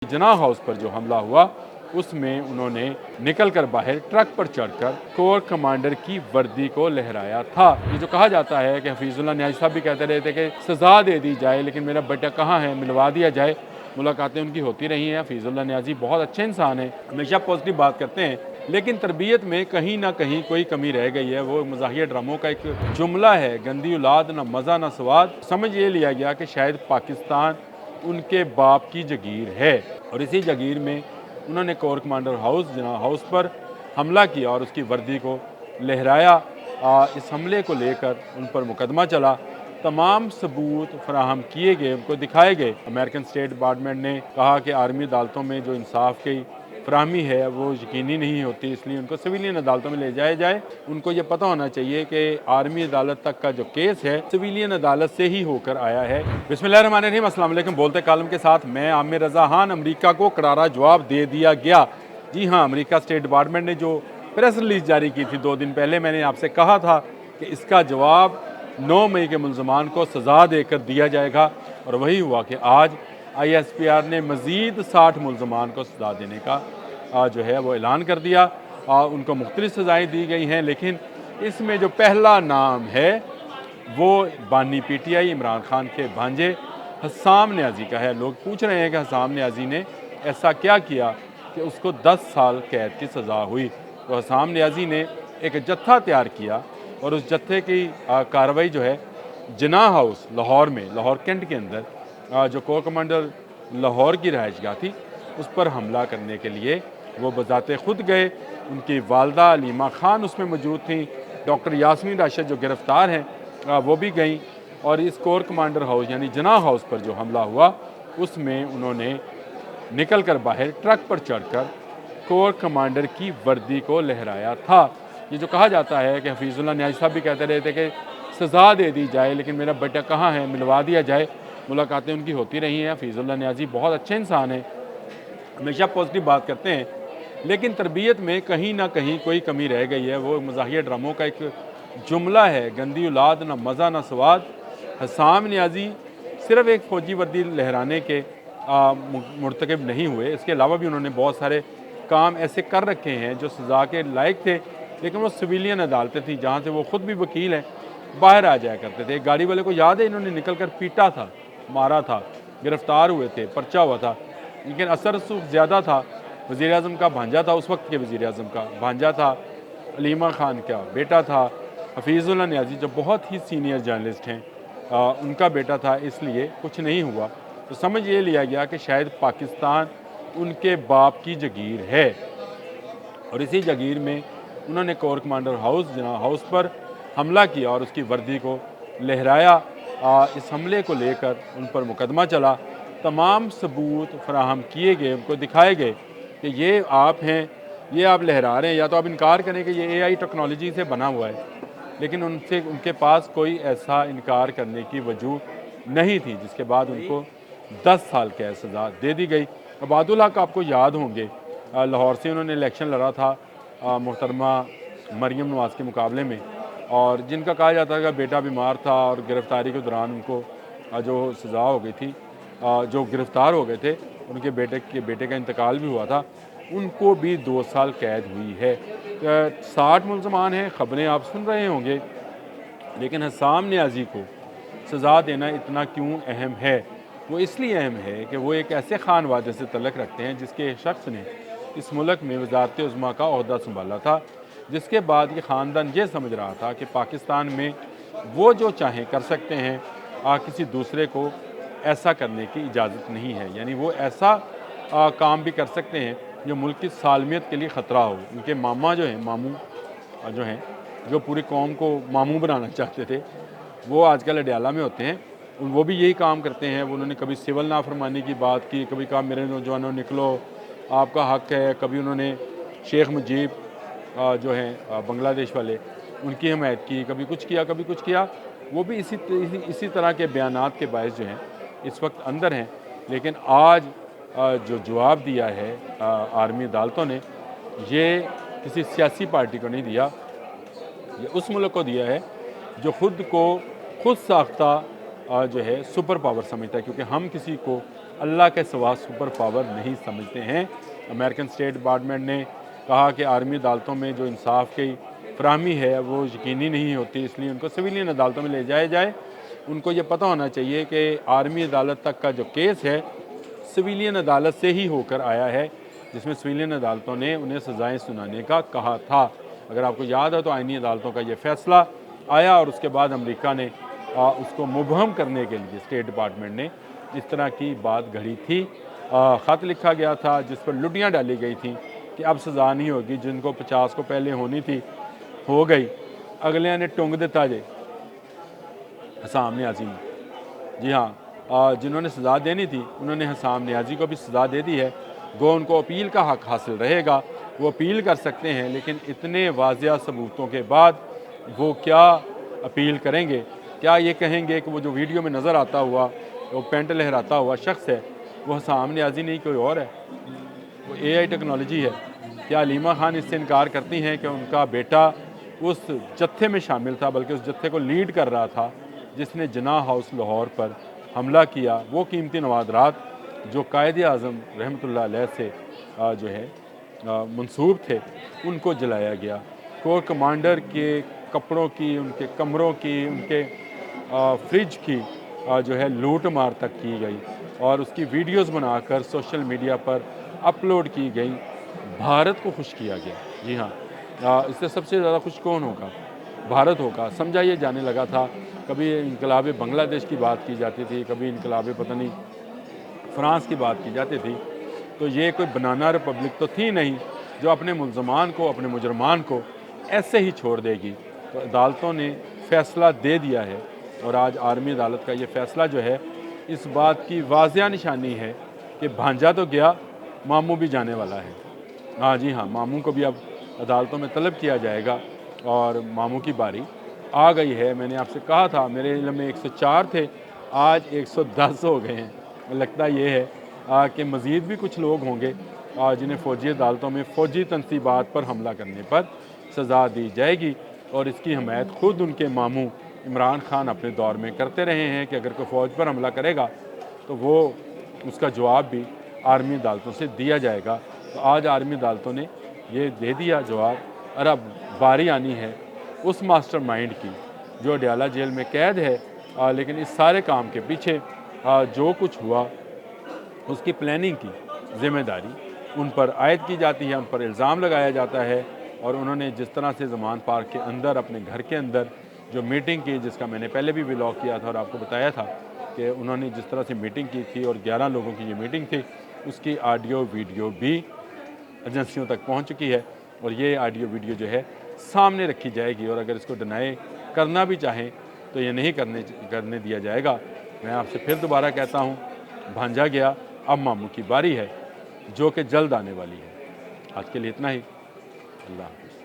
जना हाउस पर जो हमला हुआ उसमें उन्होंने निकलकर बाहर ट्रक पर चढ़कर कोर कमांडर की वर्दी को लहराया था। ये जो कहा जाता है कि हफीजुल्लाह न्याजी साहब भी कहते रहे थे कि सज़ा दे दी जाए लेकिन मेरा बेटा कहाँ है, मिलवा दिया जाए। मुलाकातें उनकी होती रही हैं। हफीजुल्लाह न्याजी बहुत अच्छे इंसान हैं, हमेशा पॉजिटिव बात करते हैं, लेकिन तरबियत में कहीं ना कहीं कोई कमी रह गई है। वो मज़ाहिया ड्रामों का एक जुमला है, गंदी औलाद ना मज़ा ना स्वाद। समझ ये लिया गया कि शायद पाकिस्तान उनके बाप की जगीर है और इसी जगीर में उन्होंने कोर कमांडर जना हाउस पर हमला किया और उसकी वर्दी को लहराया। इस हमले को लेकर उन पर मुकदमा चला, तमाम सबूत फराहम किए गए, उनको दिखाए गए। अमेरिकन स्टेट डिपार्टमेंट ने कहा कि आर्मी अदालतों में जो इंसाफ की फराहमी है वो यकीनी नहीं होती, इसलिए उनको सिविलियन अदालतों में ले जाया जाए। उनको ये पता होना चाहिए कि आर्मी अदालत तक का जो केस है सिविलियन अदालत से ही होकर आया है। बिस्मिल्लाहिर्रहमानिर्रहीम, अस्सलाम वालेकुम। बोलते कालम के साथ मैं आमिर रज़ा खान। अमरीका को करारा जवाब दे दिया गया। जी हाँ, अमरीका स्टेट डिपार्टमेंट ने जो प्रेस रिलीज जारी की थी 2 दिन पहले, मैंने आपसे कहा था कि इसका जवाब 9 मई के मुलजमान को सज़ा देकर दिया जाएगा और वही हुआ कि आज ISPR ने मज़ीद 60 मुलजमान को सज़ा देने का जो है वो ऐलान कर दिया। उनको मुख्तलिफ सज़ाएँ दी गई हैं, लेकिन इसमें जो पहला नाम है वो बानी PTI इमरान खान के भांजे हस्साम न्याजी का है। लोग पूछ रहे हैं कि हस्साम न्याजी ने ऐसा क्या किया कि उसको 10 साल कैद की सज़ा हुई। तो हस्साम न्याजी ने एक जत्था तैयार किया और उस जत्थे की कार्रवाई जो है जना हाउस लाहौर में, लाहौर कैंट के अंदर जो कोर कमांडर लाहौर की रहायशगाह थी उस पर हमला करने के लिए वो बजाते खुद गए। उनकी वालदा अलीमा खान उसमें मौजूद थी, डॉक्टर यास्मीन राशिद जो गिरफ़्तार हैं वो भी गई और इस कोर कमांडर हाउस यानी जना हाउस पर जो हमला हुआ उसमें उन्होंने निकलकर बाहर ट्रक पर चढ़कर कोर कमांडर की वर्दी को लहराया था। ये जो कहा जाता है कि हफीजुल्लाह न्याजी साहब भी कहते रहे थे कि सज़ा दे दी जाए लेकिन मेरा बेटा कहाँ है, मिलवा दिया जाए। मुलाकातें उनकी होती रही हैं। हफीजुल्लाह न्याजी बहुत अच्छे इंसान हैं, हमेशा पॉजिटिव बात करते हैं, लेकिन तरबियत में कहीं ना कहीं कोई कमी रह गई है। वो मज़ाहिया ड्रामों का एक जुमला है, गंदी औलाद ना मज़ा ना स्वाद। हस्साम न्याजी सिर्फ एक फ़ौजी वर्दी लहराने के मुर्तकब नहीं हुए, इसके अलावा भी उन्होंने बहुत सारे काम ऐसे कर रखे हैं जो सज़ा के लायक थे, लेकिन वो सिविलियन अदालतें थी जहाँ से वो ख़ुद भी वकील हैं, बाहर आ जाया करते थे। एक गाड़ी वाले को याद है इन्होंने निकल कर पीटा था, मारा था, गिरफ़्तार हुए थे, पर्चा हुआ था, लेकिन असर रसूख ज़्यादा था। वज़ीर आज़म का भांजा था, उस वक्त के वज़ीर आज़म का भांजा था, अलीमा खान का बेटा था, हफीजुल्लाह न्याजी जो बहुत ही सीनियर जर्नलिस्ट हैं उनका बेटा था, इसलिए कुछ नहीं हुआ। तो समझ ये लिया गया कि शायद पाकिस्तान उनके बाप की जगीर है और इसी जगीर में उन्होंने कोर कमांडर जना हाउस पर हमला किया और उसकी वर्दी को लहराया। इस हमले को लेकर उन पर मुकदमा चला, तमाम सबूत फराहम किए गए, उनको दिखाए गए कि ये आप हैं, ये आप लहरा रहे हैं। या तो आप इनकार करें कि ये AI टेक्नोलॉजी से बना हुआ है, लेकिन उनके पास कोई ऐसा इनकार करने की वजूह नहीं थी, जिसके बाद उनको 10 साल कैद सज़ा दे दी गई। अबादुल हक आपको याद होंगे, लाहौर से उन्होंने इलेक्शन लड़ा था मोहतरमा मरियम नवाज़ के मुकाबले में, और जिनका कहा जाता है कि बेटा बीमार था और गिरफ़्तारी के दौरान उनको जो सज़ा हो गई थी, जो गिरफ़्तार हो गए थे, उनके बेटे का इंतकाल भी हुआ था, उनको भी 2 साल कैद हुई है। 60 मुलजमान हैं, ख़बरें आप सुन रहे होंगे, लेकिन हस्साम न्याजी को सज़ा देना इतना क्यों अहम है? वो इसलिए अहम है कि वो एक ऐसे खान वादे से तल्लुक़ रखते हैं जिसके शख्स ने इस मुल्क में वज़ारत उज़्मा का ओहदा संभाला था, जिसके बाद ये ख़ानदान ये समझ रहा था कि पाकिस्तान में वो जो चाहें कर सकते हैं, किसी दूसरे को ऐसा करने की इजाज़त नहीं है। यानी वो ऐसा काम भी कर सकते हैं जो मुल्क की सालमियत के लिए ख़तरा हो। उनके मामा जो हैं, मामू जो हैं, जो पूरी कौम को मामू बनाना चाहते थे, वो आजकल अडयाला में होते हैं। वो भी यही काम करते हैं। उन्होंने कभी सिविल नाफरमानी की बात की, कभी कहा मेरे नौजवानों निकलो, आपका हक है। कभी उन्होंने शेख मुजीब जो हैं बांग्लादेश वाले, उनकी हमायत की, कभी कुछ किया कभी कुछ किया। वो भी इसी तरह के बयानात के बायस जो हैं इस वक्त अंदर हैं। लेकिन आज जो जवाब दिया है आर्मी अदालतों ने, ये किसी सियासी पार्टी को नहीं दिया, ये उस मुल्क को दिया है जो खुद को खुद साख्ता जो है सुपर पावर समझता है, क्योंकि हम किसी को अल्लाह के सिवा सुपर पावर नहीं समझते हैं। अमेरिकन स्टेट डिपार्टमेंट ने कहा कि आर्मी अदालतों में जो इंसाफ की फराहमी है वो यकीनी नहीं होती, इसलिए उनको सिविलियन अदालतों में ले जाया जाए। उनको ये पता होना चाहिए कि आर्मी अदालत तक का जो केस है सिविलियन अदालत से ही होकर आया है, जिसमें सिविलियन अदालतों ने उन्हें सज़ाएँ सुनाने का कहा था। अगर आपको याद है तो आईनी अदालतों का ये फ़ैसला आया और उसके बाद अमेरिका ने उसको मुबहम करने के लिए स्टेट डिपार्टमेंट ने इस तरह की बात घड़ी थी। ख़त लिखा गया था जिस पर लुटियाँ डाली गई थी कि अब सज़ा नहीं होगी, जिनको 50 को पहले होनी थी हो गई, अगले ने टुंग दिता जे हसाम न्याजी में। जी हाँ, जिन्होंने सज़ा देनी थी उन्होंने हसाम न्याजी को भी सज़ा दे दी है। गो उनको अपील का हक़ हासिल रहेगा, वो अपील कर सकते हैं, लेकिन इतने वाज़िया सबूतों के बाद वो क्या अपील करेंगे? क्या ये कहेंगे कि वो जो वीडियो में नज़र आता हुआ वो पेंट लहराता हुआ शख्स है वो हसाम न्याजी नहीं कोई और है, वो AI टेक्नोलॉजी है? क्या हलीमा खान इससे इनकार करती हैं कि उनका बेटा उस जत्थे में शामिल था, बल्कि उस जत्थे को लीड कर रहा था जिसने जिन्ना हाउस लाहौर पर हमला किया? वो कीमती नवादरात जो कायदे आज़म रहमतुल्लाह अलैह से जो है मंसूब थे उनको जलाया गया। कोर कमांडर के कपड़ों की, उनके कमरों की, उनके फ्रिज की जो है लूट मार तक की गई और उसकी वीडियोस बनाकर सोशल मीडिया पर अपलोड की गई। भारत को खुश किया गया। जी हाँ, इससे सबसे ज़्यादा खुश कौन होगा? भारत होगा। समझा ये जाने लगा था, कभी इनकलाब बांग्लादेश की बात की जाती थी, कभी इनकलाब पता नहीं फ्रांस की बात की जाती थी, तो ये कोई बनाना रिपब्लिक तो थी नहीं जो अपने मुल्ज़मान को, अपने मुजरमान को ऐसे ही छोड़ देगी। तो अदालतों ने फ़ैसला दे दिया है और आज आर्मी अदालत का ये फ़ैसला जो है इस बात की वाज़िया निशानी है कि भांजा तो गया, मामू भी जाने वाला है। हाँ जी हाँ, मामू को भी अब अदालतों में तलब किया जाएगा और मामू की बारी आ गई है। मैंने आपसे कहा था मेरे इल्म में 104 थे, आज 110 हो गए हैं। लगता ये है कि मज़ीद भी कुछ लोग होंगे जिन्हें फ़ौजी अदालतों में फ़ौजी तनसीबात पर हमला करने पर सज़ा दी जाएगी और इसकी हमायत ख़ुद उनके मामू इमरान खान अपने दौर में करते रहे हैं कि अगर कोई फ़ौज पर हमला करेगा तो वो उसका जवाब भी आर्मी अदालतों से दिया जाएगा। तो आज आर्मी अदालतों ने ये दे दिया जवाब और अब बारी आनी है उस मास्टरमाइंड की जो अडयाला जेल में कैद है, लेकिन इस सारे काम के पीछे जो कुछ हुआ उसकी प्लानिंग की ज़िम्मेदारी उन पर आयद की जाती है, उन पर इल्ज़ाम लगाया जाता है। और उन्होंने जिस तरह से ज़मान पार्क के अंदर अपने घर के अंदर जो मीटिंग की, जिसका मैंने पहले भी व्लॉग किया था और आपको बताया था कि उन्होंने जिस तरह से मीटिंग की थी और 11 लोगों की ये मीटिंग थी, उसकी ऑडियो वीडियो भी एजेंसियों तक पहुंच चुकी है और ये ऑडियो वीडियो जो है सामने रखी जाएगी और अगर इसको डिनाई करना भी चाहें तो ये नहीं करने दिया जाएगा। मैं आपसे फिर दोबारा कहता हूँ, भांजा गया, अब मामू की बारी है जो कि जल्द आने वाली है। आज के लिए इतना ही। अल्लाह हाफ़िज़।